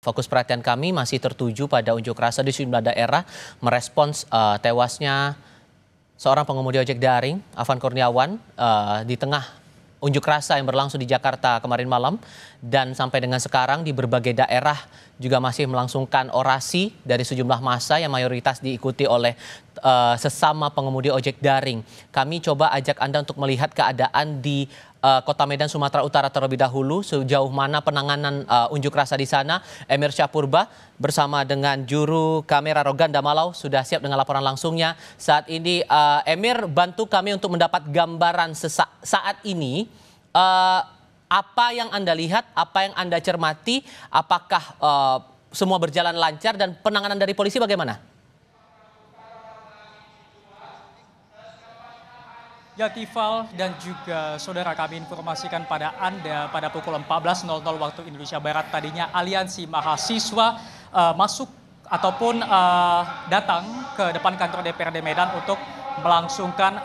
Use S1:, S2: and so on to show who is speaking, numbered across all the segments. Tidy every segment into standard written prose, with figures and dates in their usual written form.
S1: Fokus perhatian kami masih tertuju pada unjuk rasa di sejumlah daerah merespons tewasnya seorang pengemudi ojek daring, Afan Kurniawan, di tengah unjuk rasa yang berlangsung di Jakarta kemarin malam. Dan sampai dengan sekarang di berbagai daerah juga masih melangsungkan orasi dari sejumlah massa yang mayoritas diikuti oleh sesama pengemudi ojek daring. Kami coba ajak Anda untuk melihat keadaan di Kota Medan, Sumatera Utara terlebih dahulu. Sejauh mana penanganan unjuk rasa di sana. Emir Syahpurba bersama dengan juru kamera Roganda Malau sudah siap dengan laporan langsungnya. Saat ini Emir, bantu kami untuk mendapat gambaran saat ini. Apa yang Anda lihat, apa yang Anda cermati, apakah semua berjalan lancar dan penanganan dari polisi bagaimana?
S2: Ya, Tifal dan juga saudara, kami informasikan pada Anda pada pukul 14.00 waktu Indonesia Barat tadinya aliansi mahasiswa masuk ataupun datang ke depan kantor DPRD Medan untuk melangsungkan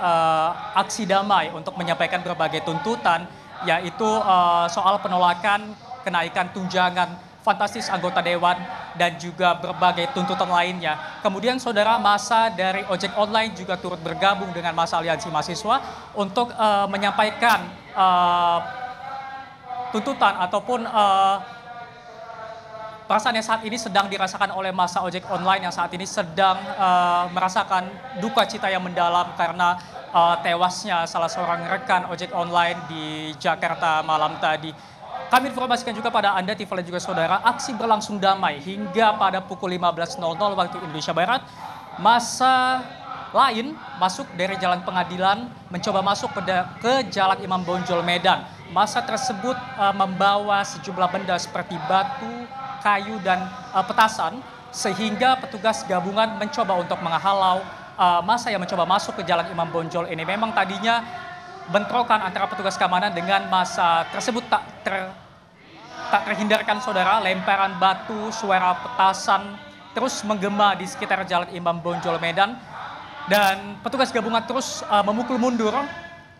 S2: aksi damai untuk menyampaikan berbagai tuntutan, yaitu soal penolakan kenaikan tunjangan fantastis anggota dewan dan juga berbagai tuntutan lainnya. Kemudian saudara, massa dari ojek online juga turut bergabung dengan massa aliansi mahasiswa untuk menyampaikan tuntutan ataupun perasaan yang saat ini sedang dirasakan oleh massa ojek online yang saat ini sedang merasakan duka cita yang mendalam karena tewasnya salah seorang rekan ojek online di Jakarta malam tadi. Kami informasikan juga pada Anda, Tifal dan juga saudara, aksi berlangsung damai hingga pada pukul 15.00 waktu Indonesia Barat. Massa lain masuk dari Jalan Pengadilan mencoba masuk ke Jalan Imam Bonjol Medan. Massa tersebut membawa sejumlah benda seperti batu, kayu, dan petasan, sehingga petugas gabungan mencoba untuk menghalau massa yang mencoba masuk ke Jalan Imam Bonjol ini. Memang tadinya bentrokan antara petugas keamanan dengan massa tersebut tak terhindarkan, saudara. Lemparan batu, suara petasan terus menggema di sekitar Jalan Imam Bonjol Medan, dan petugas gabungan terus memukul mundur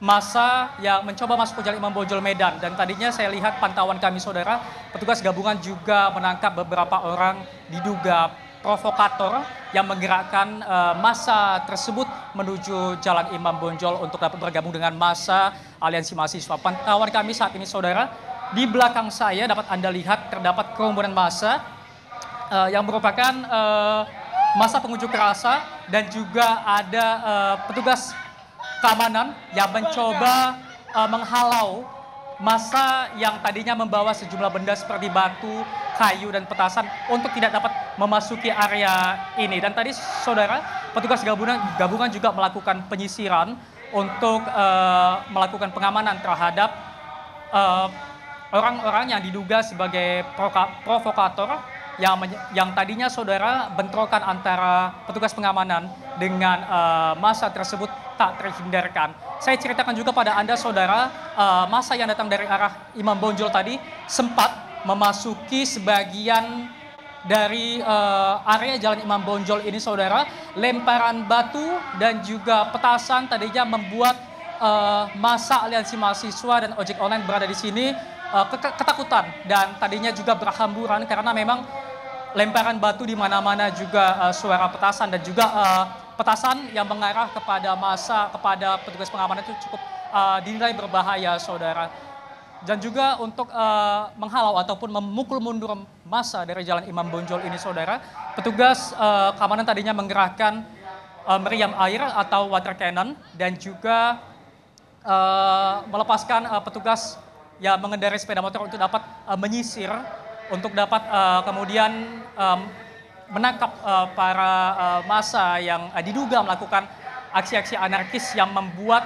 S2: massa yang mencoba masuk ke Jalan Imam Bonjol Medan. Dan tadinya saya lihat pantauan kami, saudara, petugas gabungan juga menangkap beberapa orang diduga provokator yang menggerakkan massa tersebut menuju Jalan Imam Bonjol untuk dapat bergabung dengan massa aliansi mahasiswa. Pantauan kami saat ini, saudara, di belakang saya dapat Anda lihat terdapat kerumunan massa yang merupakan massa pengunjuk rasa, dan juga ada petugas keamanan yang mencoba menghalau massa yang tadinya membawa sejumlah benda seperti batu, kayu, dan petasan untuk tidak dapat memasuki area ini. Dan tadi, saudara, petugas gabungan juga melakukan penyisiran untuk melakukan pengamanan terhadap orang-orang yang diduga sebagai provokator yang tadinya, saudara, bentrokan antara petugas pengamanan dengan massa tersebut tak terhindarkan. Saya ceritakan juga pada Anda, saudara, massa yang datang dari arah Imam Bonjol tadi sempat memasuki sebagian dari area Jalan Imam Bonjol ini, saudara. Lemparan batu dan juga petasan tadinya membuat massa aliansi mahasiswa dan ojek online berada di sini ketakutan, dan tadinya juga berhamburan karena memang lemparan batu di mana-mana, juga suara petasan dan juga petasan yang mengarah kepada massa, kepada petugas pengamanan itu cukup dinilai berbahaya, saudara. Dan juga untuk menghalau ataupun memukul mundur massa dari Jalan Imam Bonjol ini, saudara, petugas keamanan tadinya menggerakkan meriam air atau water cannon, dan juga melepaskan petugas yang mengendarai sepeda motor untuk dapat menyisir, untuk dapat kemudian menangkap para massa yang diduga melakukan aksi-aksi anarkis yang membuat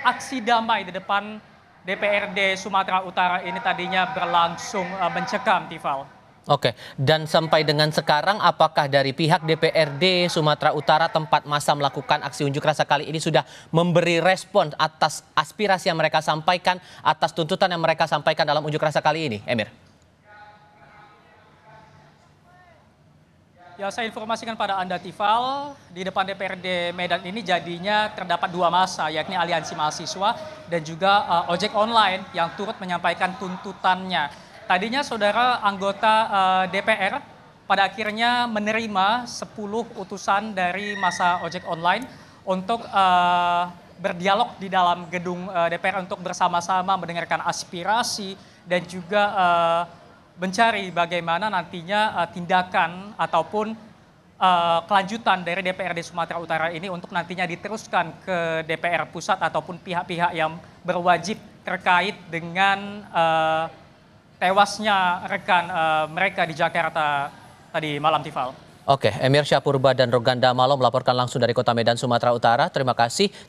S2: aksi damai di depan DPRD Sumatera Utara ini tadinya berlangsung mencekam, Tifal.
S1: Oke, dan sampai dengan sekarang apakah dari pihak DPRD Sumatera Utara tempat massa melakukan aksi unjuk rasa kali ini sudah memberi respon atas aspirasi yang mereka sampaikan, atas tuntutan yang mereka sampaikan dalam unjuk rasa kali ini, Emir?
S2: Ya, saya informasikan pada Anda, Tifal, di depan DPRD Medan ini jadinya terdapat dua massa, yakni aliansi mahasiswa dan juga ojek online yang turut menyampaikan tuntutannya. Tadinya saudara anggota DPR pada akhirnya menerima 10 utusan dari masa ojek online untuk berdialog di dalam gedung DPR untuk bersama-sama mendengarkan aspirasi dan juga mencari bagaimana nantinya tindakan ataupun kelanjutan dari DPRD Sumatera Utara ini untuk nantinya diteruskan ke DPR pusat ataupun pihak-pihak yang berwajib terkait dengan tewasnya rekan mereka di Jakarta tadi malam, Tifal.
S1: Oke, Emir Syahpurba dan Roganda Malo melaporkan langsung dari Kota Medan, Sumatera Utara. Terima kasih.